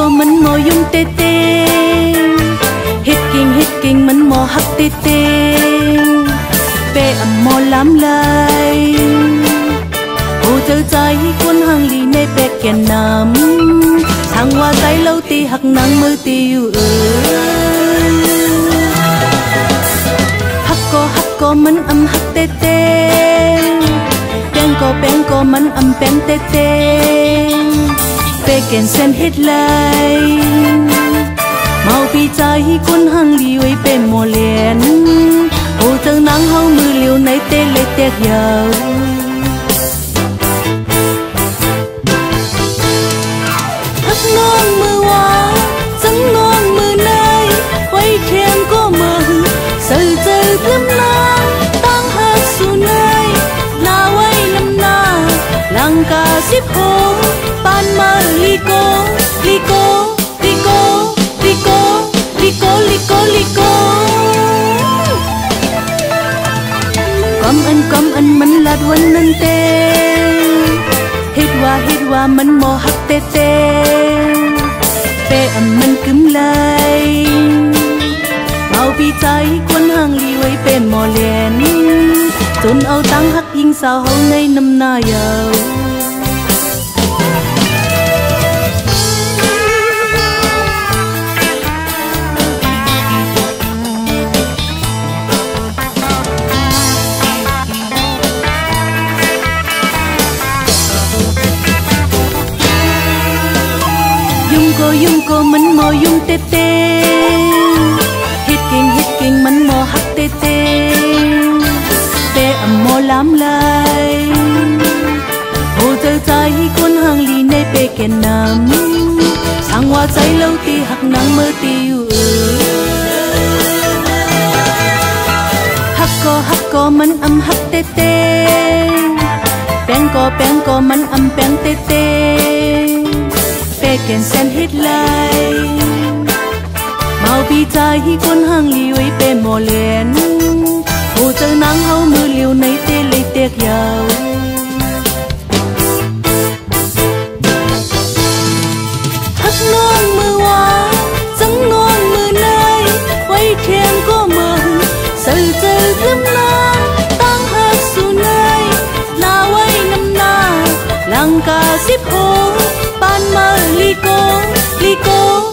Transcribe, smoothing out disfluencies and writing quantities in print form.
co mình mò dung tê tê hít kinh mình mò hắc tê tê pe âm mò lắm lại ô chơi trái quân hàng lì nê pe kèn nằm thằng hoa trái lâu ti hắc nắng mơ tiêu hắc co mình âm hắc tê tê bén co mình âm bén tê tê pe kèn sen hết lại mau pi trái quân hàng lì uy pe mò liền ô chơi nắng hau mưa liều này tê lê tê giàu non mưa hoa trắng non mưa nay quay khen có mơ sợi dây thơm lan tăng hát su nay na quay năm na làng ca xếp hôm ban mơ lico lico lico lico lico lico lico cầm ân mình là đuôn nâng tê hít hoa mình mò hắc tê tê pe âm mình cứng lại mau bị trái quân hàng li quay pe mò liền tôn âu tăng hắc yên sao hậu nay năm na giàu dung cô mình mò dung tê tê hít kinh mình mò hắc tê tê pe âm mò lắm lại hồ chơi trái quân hàng lì nay pe kèn nằm sang hoa trái lâu ti hắc nắng mơ tiêu hắc co mình âm hắc tê tê bén co mình âm bén tê tê pe kèn sen hít lại mau pi trái quân hàng liu ấy pe mò liền hồ chơi nắng hau mưa liu này tê lê tê giàu hắc non mưa hoa trắng non mưa nay quay khen có mơ sợi dây thơm lan tăng hát su nay na quay năm na làng ca xếp hôm ban mơ lico lico